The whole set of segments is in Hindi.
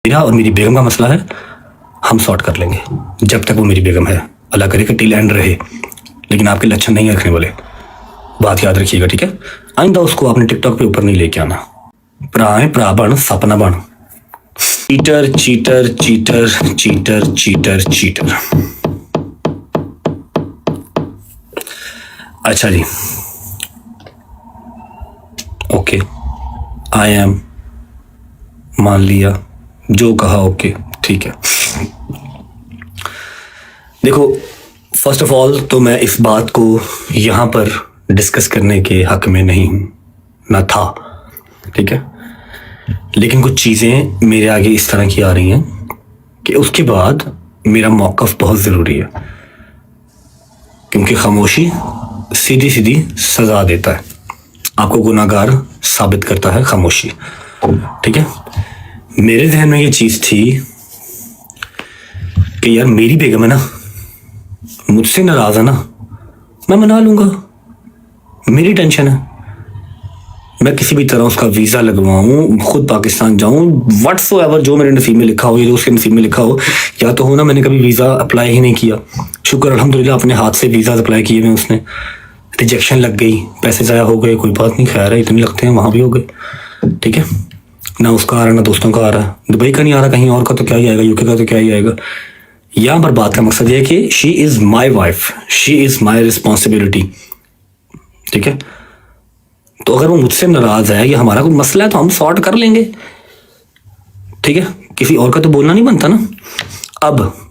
मेरा और मेरी बेगम का मसला है, हम सॉर्ट कर लेंगे जब तक वो मेरी बेगम है। अल्लाह करे कि टिल एंड रहे, लेकिन आपके लक्षण नहीं रखने वाले, बात याद रखिएगा, ठीक है। आइंदा उसको आपने टिकटॉक पे ऊपर नहीं लेके आना। प्राय प्राबण सपना बन। Cheater cheater cheater cheater cheater cheater. अच्छा जी, ओके, आई एम, मान लिया, जो कहा ओके, ठीक है। देखो, फर्स्ट ऑफ ऑल तो मैं इस बात को यहाँ पर डिस्कस करने के हक में नहीं हूँ, ना था, ठीक है। लेकिन कुछ चीज़ें मेरे आगे इस तरह की आ रही हैं कि उसके बाद मेरा मौक़िफ़ बहुत ज़रूरी है, क्योंकि खामोशी सीधी सीधी सज़ा देता है, आपको गुनाहगार साबित करता है खामोशी, ठीक है। मेरे जहन में ये चीज़ थी कि यार मेरी बेगम है ना, मुझसे नाराज़ है ना, मैं मना लूँगा, मेरी टेंशन है, मैं किसी भी तरह उसका वीज़ा लगवाऊँ, खुद पाकिस्तान जाऊँ, व्हाट्सोएवर जो मेरे नसीब में लिखा हो, या उसके नसीब में लिखा हो, या तो हो ना मैंने कभी वीज़ा अप्लाई ही नहीं किया, शुक्र अल्हम्दुलिल्लाह अपने हाथ से वीज़ा अप्लाई किए में उसने, रिजेक्शन लग गई, पैसे ज़ाया हो गए, कोई बात नहीं, खैर है, इतने लगते हैं, वहाँ भी हो गए, ठीक है। ना उसका आ रहा ना दोस्तों का आ रहा, दुबई का नहीं आ रहा, कहीं और का तो क्या ही आएगा, यूके का तो क्या ही आएगा। यहाँ पर बात का मकसद ये है कि she is my wife, she is my responsibility, ठीक है। तो अगर वो मुझसे नाराज़ है, ये हमारा कोई मसला है, तो हम सॉर्ट कर लेंगे, ठीक है। किसी और का तो बोलना नहीं बनता ना। अब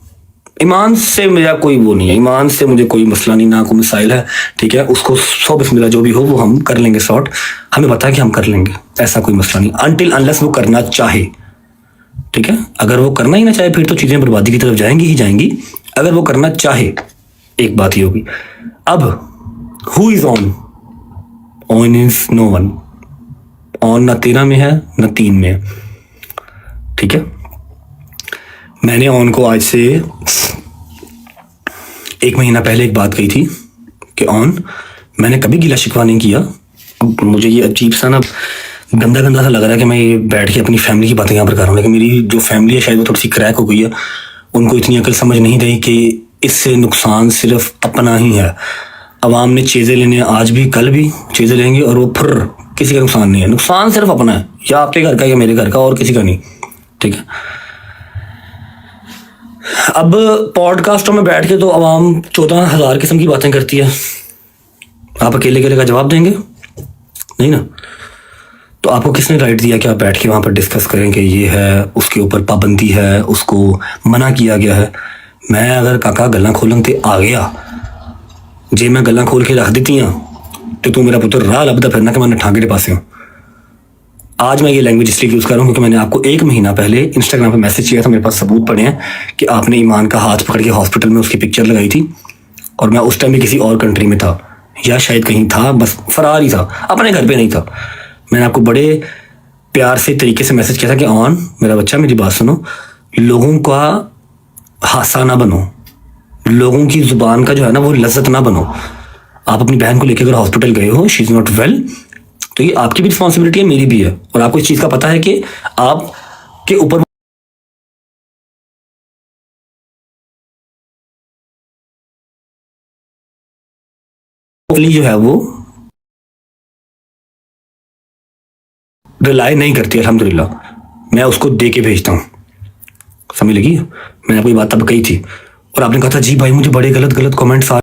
ईमान से मेरा कोई वो नहीं है, ईमान से मुझे कोई मसला नहीं, ना कोई मिसाइल है, ठीक है। उसको सौ बिस्मिल्लाह जो भी हो वो हम कर लेंगे सॉर्ट, हमें पता है कि हम कर लेंगे, ऐसा कोई मसला नहीं, अनटिल अनलेस वो करना चाहे, ठीक है। अगर वो करना ही ना चाहे फिर तो चीज़ें बर्बादी की तरफ जाएंगी ही जाएंगी। अगर वो करना चाहे, एक बात ही होगी। अब who is on? On is no one. On ना 13 में है ना 3 में है, ठीक है। मैंने ऑन को आज से 1 महीना पहले एक बात कही थी कि ऑन, मैंने कभी गिला शिकवा नहीं किया। मुझे ये अजीब सा ना गंदा गंदा सा लग रहा है कि मैं ये बैठ के अपनी फैमिली की बातें यहाँ पर कर रहा हूँ, लेकिन मेरी जो फैमिली है शायद वो थोड़ी सी क्रैक हो गई है, उनको इतनी अकल समझ नहीं रही कि इससे नुकसान सिर्फ अपना ही है। अवाम ने चीज़ें लेने, आज भी कल भी चीज़ें लेंगे और वो फिर किसी का नुकसान नहीं है, नुकसान सिर्फ अपना है, या आपके घर का या मेरे घर का, और किसी का नहीं, ठीक है। अब पॉडकास्टों में बैठ के तो अवाम 14,000 किस्म की बातें करती है, आप अकेले अकेले का जवाब देंगे नहीं ना। तो आपको किसने राइट दिया कि आप बैठ के वहाँ पर डिस्कस करें कि ये है, उसके ऊपर पाबंदी है, उसको मना किया गया है। मैं अगर काका गल्लां खोलन ते आ गया, जे मैं गल्लां खोल के रख दी तो तू मेरा पुत्र राह लभदा फिरना कि मैं ठागे के पासे हूँ। आज मैं ये लैंग्वेज इसलिए यूज़ कर रहा हूँ क्योंकि मैंने आपको 1 महीना पहले इंस्टाग्राम पर मैसेज किया था, मेरे पास सबूत पड़े हैं कि आपने ईमान का हाथ पकड़ के हॉस्पिटल में उसकी पिक्चर लगाई थी, और मैं उस टाइम भी किसी और कंट्री में था, या शायद कहीं था, बस फरार ही था, अपने घर पे नहीं था। मैंने आपको बड़े प्यार से तरीके से मैसेज किया था कि ऑन मेरा बच्चा, मेरी बात सुनो, लोगों का हासा ना बनो, लोगों की जुबान का जो है ना वो लज्जत ना बनो। आप अपनी बहन को लेकर अगर हॉस्पिटल गए हो, शी इज़ नॉट वेल, तो ये आपकी भी रिस्पॉन्सिबिलिटी है, मेरी भी है, और आपको इस चीज़ का पता है कि आपके ऊपर जो है वो रिलाई नहीं करती, अल्हम्दुलिल्लाह मैं उसको दे के भेजता हूँ, समझ लगी। मैंने आपको ये बात तब कही थी, और आपने कहा था जी भाई मुझे बड़े गलत गलत कमेंट्स आ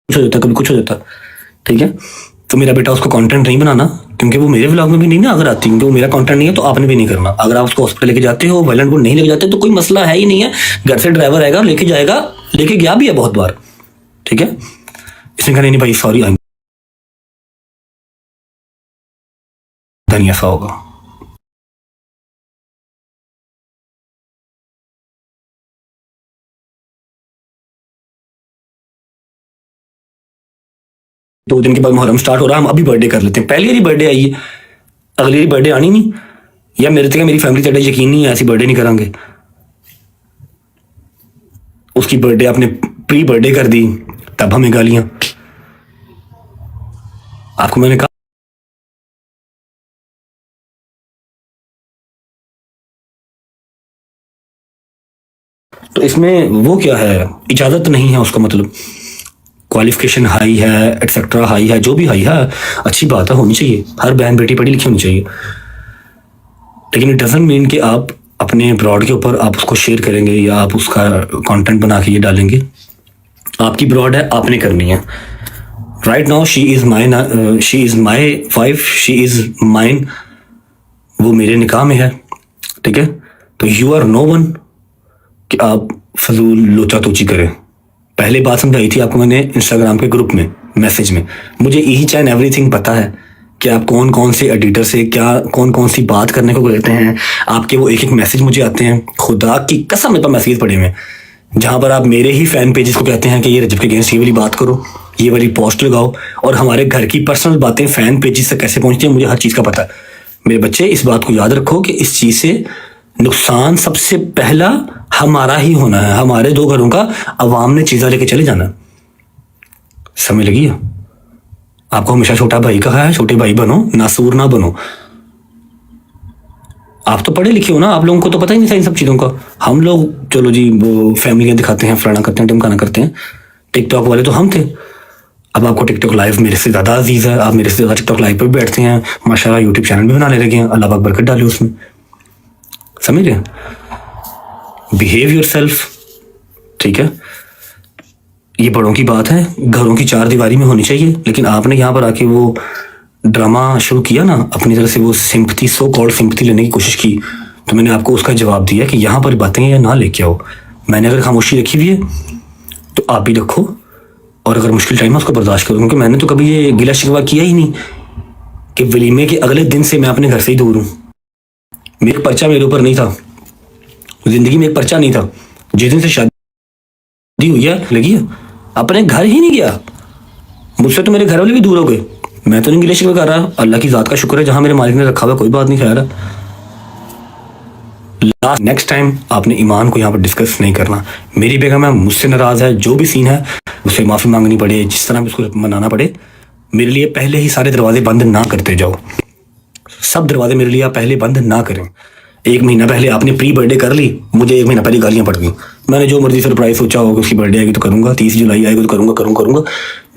कुछ हो जाता, कभी कुछ हो जाता, ठीक है। तो मेरा बेटा उसको कंटेंट नहीं बनाना, क्योंकि वो मेरे व्लॉग में भी नहीं ना अगर आती, क्योंकि वो मेरा कंटेंट नहीं है, तो आपने भी नहीं करना। अगर आप उसको हॉस्पिटल लेके जाते हो, वायलेंट को नहीं लेके जाते, तो कोई मसला है ही नहीं है, घर से ड्राइवर आएगा लेके जाएगा, लेके गया भी है बहुत बार, ठीक है। इसने कहा नहीं भाई सॉरी, धनिया सा होगा। दो दिन के बाद मुहर्रम स्टार्ट हो रहा है, हम अभी बर्थडे कर लेते हैं, पहली बारी बर्थडे आई है, अगली बारी बर्थडे आनी नहीं, या मेरे तक मेरी फैमिली तेरा यकीन नहीं है, ऐसी बर्थडे नहीं करांगे। उसकी बर्थडे आपने प्री बर्थडे कर दी, तब हमें गालियां। आपको मैंने कहा तो इसमें वो क्या है, इजाजत नहीं है उसका मतलब। क्वालिफिकेशन हाई है, एक्सेट्रा हाई है, जो भी हाई है अच्छी बात है, होनी चाहिए, हर बहन बेटी पढ़ी लिखी होनी चाहिए। लेकिन इट डजंट मीन कि आप अपने ब्रॉड के ऊपर आप उसको शेयर करेंगे या आप उसका कंटेंट बना के ये डालेंगे। आपकी ब्रॉड है, आपने करनी है। Right now she is my wife, she is mine, वो मेरे निकाह में है, ठीक है। तो यू आर नो वन कि आप फजूल लोचा तोची करें। पहले बात समझाई थी आपको मैंने इंस्टाग्राम के ग्रुप में, मैसेज में। मुझे ईच एंड एवरीथिंग पता है कि आप कौन कौन से एडिटर से क्या कौन कौन सी बात करने को कहते हैं। आपके वो एक एक मैसेज मुझे आते हैं, खुदा की कसम मेरे पास मैसेज पड़े हुए हैं जहां पर आप मेरे ही फैन पेजेस को कहते हैं कि ये रजब के अगेंस्ट ये वाली बात करो, ये वाली पोस्ट लगाओ। और हमारे घर की पर्सनल बातें फैन पेजेस से कैसे पहुंचती हैं मुझे हर चीज़ का पता है। मेरे बच्चे इस बात को याद रखो कि इस चीज़ से नुकसान सबसे पहला हमारा ही होना है, हमारे दो घरों का। अवाम ने चीज़ा लेके चले जाना। समझ लगी है? आपको हमेशा छोटा भाई कहा है, छोटे भाई बनो, नासूर ना बनो। आप तो पढ़े लिखे हो ना, आप लोगों को तो पता ही नहीं था इन सब चीज़ों का। हम लोग चलो जी वो फैमिलियाँ दिखाते हैं, फलाना करते हैं, टिमकाना करते हैं। टिकटॉक वाले तो हम थे। अब आपको टिकटॉक लाइव मेरे से ज़्यादा अजीज़ है, आप मेरे से ज़्यादा टिकटॉक लाइव पर भी बैठते हैं, माशाल्लाह यूट्यूब चैनल भी बनाने लगे हैं, अल्लाह पाक बरकत डाले उसमें। समझ रहे? बिहेव योरसेल्फ, ठीक है। ये बड़ों की बात है, घरों की चार दीवारी में होनी चाहिए। लेकिन आपने यहाँ पर आके वो ड्रामा शुरू किया ना, अपनी तरह से वो सिंपथी, सो कॉल्ड सिंपथी लेने की कोशिश की। तो मैंने आपको उसका जवाब दिया कि यहाँ पर बातें या ना लेके आओ। मैंने अगर खामोशी रखी हुई है तो आप भी रखो, और अगर मुश्किल टाइम है उसको बर्दाश्त करो। क्योंकि मैंने तो कभी ये गिला शिकवा किया ही नहीं कि वलीमे के अगले दिन से मैं अपने घर से ही दूर हूँ। मेरा पर्चा मेरे ऊपर नहीं था, जिंदगी में एक पर्चा नहीं था। जिस दिन से शादी हुई है लगी है, अपने घर ही नहीं गया। मुझसे तो मेरे घर वाले भी दूर हो गए। मैं तो नहीं गिले शिकवे कर रहा, अल्लाह की जात का शुक्र है जहां मेरे मालिक ने रखा हुआ, कोई बात नहीं। खैर लास्ट नेक्स्ट टाइम आपने ईमान को यहाँ पर डिस्कस नहीं करना। मेरी बेगम है, मुझसे नाराज है, जो भी सीन है उसे माफी मांगनी पड़े, जिस तरह भी उसको मनाना पड़े। मेरे लिए पहले ही सारे दरवाजे बंद ना करते जाओ। सब दरवाजे मेरे लिए आप पहले बंद ना करें। एक महीना पहले आपने प्री बर्थडे कर ली, मुझे एक महीना पहले गालियां पड़ गई। मैंने जो मर्जी सरप्राइज सोचा होगा, उसकी बर्थडे आएगी तो करूंगा, 30 जुलाई आएगी तो करूंगा।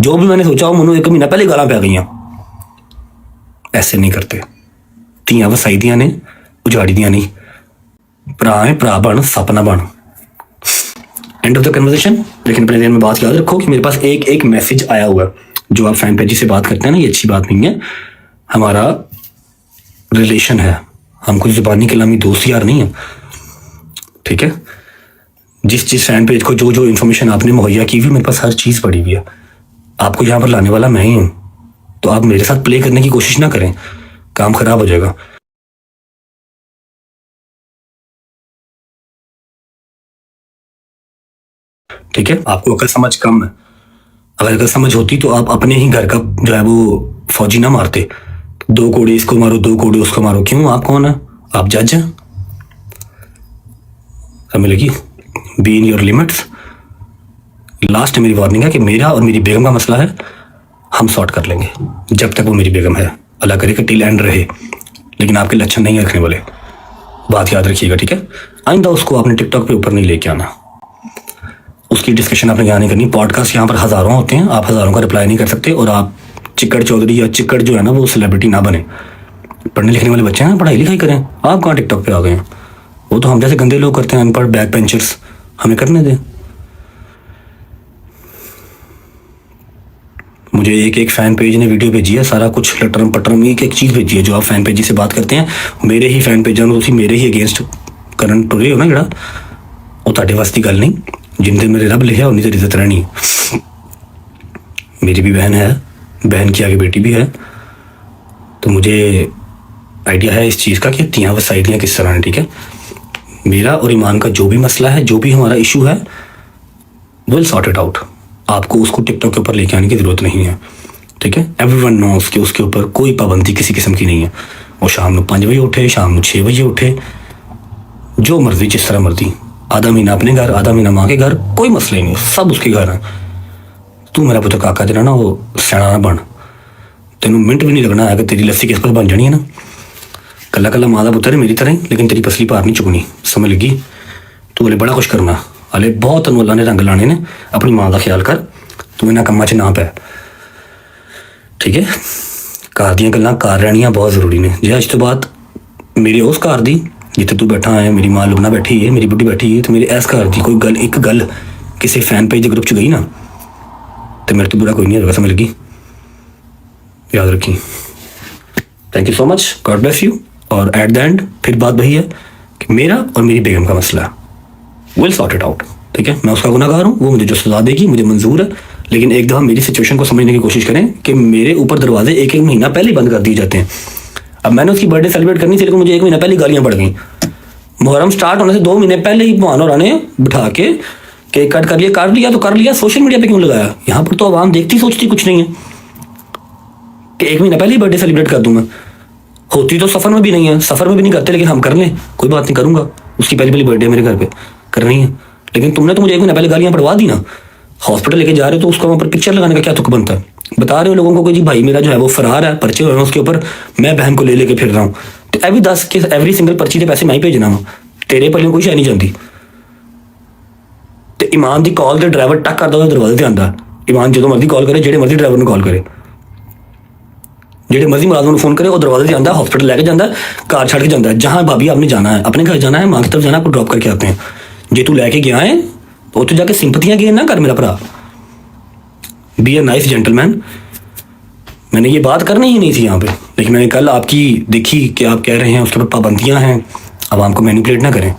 जो भी मैंने सोचा हो, मनु एक महीना पहले गालां पै गई। ऐसे नहीं करते। ਧੀਆਂ ਵਸਾਈ ਦੀਆਂ ने, उजाड़ी दियां नहीं। भरा है भरा बन, सपना बन। End of the conversation. लेकिन अपने ध्यान में बात याद रखो कि मेरे पास एक एक मैसेज आया हुआ है। जो आप फैन पेजी से बात करते हैं ना, ये अच्छी बात नहीं है। हमारा रिलेशन है, हम कुछ जुबानी कलामी दोस्त यार नहीं है, ठीक है। जिस फैन पेज को जो जो इन्फॉर्मेशन आपने मुहैया की हुई, मेरे पास हर चीज़ पड़ी हुई है। आपको यहाँ पर लाने वाला मैं ही हूँ, तो आप मेरे साथ प्ले करने की कोशिश ना करें, काम खराब हो जाएगा। ठीक है, आपको अकल समझ कम है। अगर अकल समझ होती तो आप अपने ही घर का जो है वो फौजी ना मारते। 2 कोड़े इसको मारो, 2 कोड़े उसको मारो। क्यों? आप कौन है? आप जज हैं। समझ लगी? Be in your limits. Last मेरी वार्निंग है कि मेरा और मेरी बेगम का मसला है, हम सॉर्ट कर लेंगे जब तक वो मेरी बेगम है। अल्लाह करे कि टिल एंड रहे, लेकिन आपके लक्षण नहीं रखने वाले, बात याद रखिएगा, ठीक है। आइंदा उसको आपने टिकटॉक पे ऊपर नहीं लेके आना, उसकी डिस्कशन आपने यहाँ नहीं करनी। पॉडकास्ट यहाँ पर हज़ारों होते हैं, आप हज़ारों का रिप्लाई नहीं कर सकते। और आप चिक्कड़ चौधरी या चिक्कड़ जो है ना, वो सेलिब्रिटी ना बने। पढ़ने लिखने वाले बच्चे हैं, पढ़ाई लिखाई करें। आप कहाँ टिकटॉक पे आ गए हैं? वो तो हम जैसे गंदे लोग करते हैं, अनपढ़ बैक बेंचर्स, हमें करने दें। मुझे एक एक फैन पेज ने वीडियो भेजी है, सारा कुछ लटरम पटरम एक एक चीज़ भेजी है। जो आप फैन पेज से बात करते हैं, मेरे ही फैन पेज तुम मेरे ही अगेंस्ट करन टुरे हो ना जरा, वो ताड़े वास्ते गल नहीं। जिंदे मेरे रब लिखा उन्नी तेरी इज्जत रहनी। मेरी भी बहन है, बहन की आगे बेटी भी है, तो मुझे आइडिया है इस चीज़ का कि तियाँ वसाइलियाँ किस तरह हैं, ठीक है। मेरा और ईमान का जो भी मसला है, जो भी हमारा इशू है, विल सॉर्ट इट आउट। आपको उसको टिकटॉक के ऊपर लेके आने की ज़रूरत नहीं है, ठीक है। एवरीवन नोस कि उसके ऊपर कोई पाबंदी किसी किस्म की नहीं है। वो शाम को 5 बजे उठे, शाम को 6 बजे उठे, जो मर्जी जिस तरह मर्जी, आधा महीना अपने घर, आधा महीना माँ के घर, कोई मसला ही नहीं, सब उसके घर है। तू मेरा पुत्र काका तेरा ना वो सियाना ना बन, तेनों मिनट भी नहीं लगना है कि तेरी लस्सी किस पर बन जानी है ना। कला कला माँ का पुत्र है मेरी तरह ही, लेकिन तेरी पसली पार नहीं चुकनी, समझ लगी। तू हले बड़ा कुछ करना, हले बहुत तेन अल्लाह ने रंग लाने ने। अपनी माँ का ख्याल कर, तू इन्होंने कम्मा च ना पै, ठीक है। घर दी गल्लां घर रहनियां बहुत जरूरी ने। जे अज तो बाद मेरी उस घर दी जिथे तू बैठा है, मेरी माँ लुबना बैठी है, मेरी बुढ़ी बैठी है, तो मेरे इस घर की कोई गल, एक गल किसी फैन पेज के ग्रुप च गई ना, तो मेरे तो बुरा कोई नहीं होगा, समझ लगी। याद रखी। Thank you so much, God bless you. और एट द एंड फिर बात वही है कि मेरा और मेरी बेगम का मसला है, विल सॉर्ट इट आउट, ठीक है। मैं उसका गुनाहगार हूँ, वो मुझे जो सजा देगी मुझे मंजूर है, लेकिन एक दफ़ा मेरी सिचुएशन को समझने की कोशिश करें कि मेरे ऊपर दरवाजे एक एक महीना पहले ही बंद कर दिए जाते हैं। अब मैंने उसकी बर्थडे सेलिब्रेट करनी थी, लेकिन मुझे एक महीना पहले गालियाँ पड़ गई। मुहर्रम स्टार्ट होने से 2 महीने पहले ही मोहन और ने बिठा के केक कट कर लिया, काट लिया तो कर लिया, सोशल मीडिया पे क्यों लगाया? यहाँ पर तो आवाम देखती सोचती कुछ नहीं है कि 1 महीना पहले ही बर्थडे सेलिब्रेट कर दूँ मैं। होती तो सफ़र में भी नहीं है, सफ़र में भी नहीं करते, लेकिन हम कर लें, कोई बात नहीं, करूँगा। उसकी पहली पहली बर्थडे मेरे घर पे करनी है, लेकिन तुमने तो मुझे 1 महीना पहले गालियाँ पड़वा दी ना। हॉस्पिटल लेके जा रहे हो तो उसका वहाँ पर पिक्चर लगाने का क्या तुक बनता है? बता रहे हो लोगों को कि जी भाई मेरा जो है वो फरार है, पर्चे हुए हैं उसके ऊपर, मैं बहन को ले लेके फिर रहा हूँ, तो एवरी 10 के एवरी सिंगल पर्ची के पैसे मैं ही भेजना वा, तेरे पल्ले कोई शायद नहीं जानती। तो ईमान की कॉल तो ड्राइवर टक करता दरवाजे से आता, ईमान जो मर्जी कॉल करे, जेडे मर्जी ड्राइवर कॉल करे, जेडे मर्जी मुलाजम फोन करे, वो दरवाजे से आता, हॉस्पिटल लेके जाता, कार छड़ के जाता है, जहाँ भाभी आपने जाना है, अपने घर जाना है, माँ की तरफ जाना है, आपको ड्रॉप करके आते हैं। जे तू लैके गया है तो तू जाके सिंपतियां गेन ना कर मेरा भरा, बी ए नाइस जेंटलमैन। मैंने ये बात करनी ही नहीं थी यहाँ पे, लेकिन मैंने कल आपकी देखी कि आप कह रहे हैं उसके ऊपर पाबंदियां हैं, अब हमको मैनिपुलेट ना करें।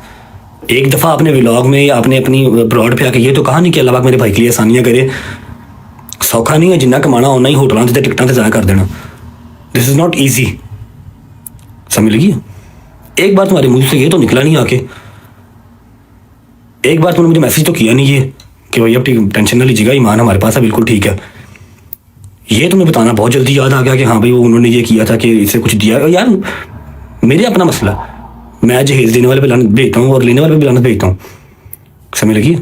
एक दफ़ा आपने व्लॉग में या आपने अपनी ब्रॉड पे आके ये तो कहा नहीं कि अल्लाह पाक मेरे भाई के लिए आसानियाँ करे, सौखा नहीं है, जिन्ना कमाना उन्ना ही होटलों से टिकटों से ज़ाया कर देना, दिस इज़ नॉट ईजी, समझ लगी। एक बार तुम्हारे मुँह से ये तो निकला नहीं आके, एक बार तुमने मुझे मैसेज तो किया नहीं ये कि भाई अब टेंशन ना लीजिएगा, ईमान हमारे पास है, बिल्कुल ठीक है। ये तुम्हें बताना बहुत जल्दी याद आ गया कि हाँ भाई वो उन्होंने ये किया था कि इसे कुछ दिया। यार मेरे अपना मसला, मैं जहेज देने वाले पे लानत भेजता हूँ और लेने वाले पे भी लानत भेजता हूँ, समझ लगी।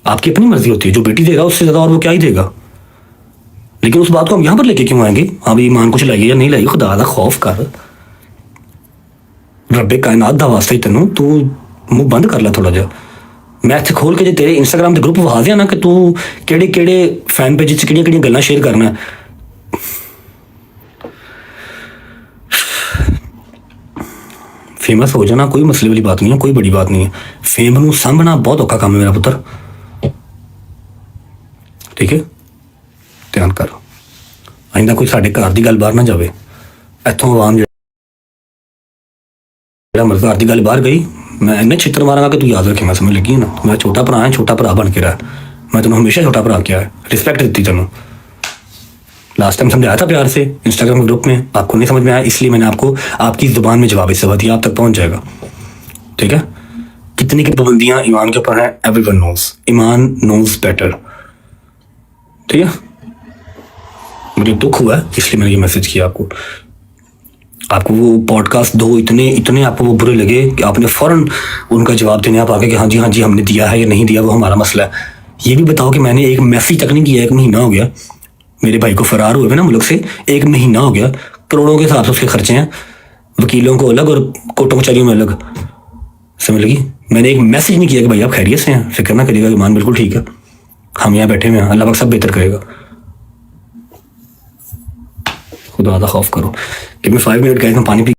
आपकी अपनी मर्जी होती है, जो बेटी देगा उससे ज़्यादा और वो क्या ही देगा, लेकिन उस बात को हम यहाँ पर लेके क्यों आएंगे? हाँ भाई ईमान कुछ लाइए या नहीं लाइए, खुदा का खौफ कर, रब्बे कायनात दा वास्ते तेनों तू मुँह बंद कर ला थोड़ा जा। मैं इत्थे खोल के जो तेरे इंस्टाग्राम के ग्रुप वहा दिया ना कि तू केड़े केड़े फैन पेज च केड़ियां केड़ियां गल्लां शेयर करना, फेमस हो जाना कोई मसले वाली बात नहीं है, कोई बड़ी बात नहीं है। फेम नूं सामभना बहुत औखा काम है मेरा पुत्र, ठीक है, ध्यान कर। आइंदा कोई साडे घर की गल बाहर ना जाए, इत्थों आवाम जिहड़ा मर्द घर की गल बाहर गई, मैं इन्ने छित्र मारांगा कि तू याद रखेगा, समझ लगी ना। मेरा छोटा भरा है, छोटा भरा बन के रहा, मैं तेनों हमेशा छोटा भरा किया है, रिस्पेक्ट दी तेनों। लास्ट टाइम समझाया था प्यार से इंस्टाग्राम के ग्रुप में, आपको नहीं समझ में आया, इसलिए मैंने आपको आपकी जुबान में जवाब इस दिया, आप तक पहुंच जाएगा, ठीक है। कितनी की पाबंदियां ईमान के ऊपर है, एवरीवन नोज, ईमान नोज बेटर, ठीक है। मुझे दुख हुआ है इसलिए मैंने ये मैसेज किया आपको। आपको वो पॉडकास्ट दो इतने इतने आपको वो बुरे लगे कि आपने फौरन उनका जवाब देने आप आगे कि हाँ जी हमने दिया है या नहीं दिया, वो हमारा मसला है। ये भी बताओ कि मैंने एक मैसेज तक नहीं किया, 1 महीना हो गया मेरे भाई को फरार हुए ना मुल्क से, 1 महीना हो गया, करोड़ों के हिसाब से उसके खर्चे हैं, वकीलों को अलग और कोर्टों कचहरियों में अलग, समझ लगी। मैंने एक मैसेज नहीं किया कि भाई आप खैरियत से हैं, फिक्र ना करिएगा, ईमान बिल्कुल ठीक है, हम यहाँ बैठे हुए हैं, अल्लाह पाक सब बेहतर करेगा। खुदा दा खौफ करो। गिव मी 5 मिनट गाइस, मैं पानी पी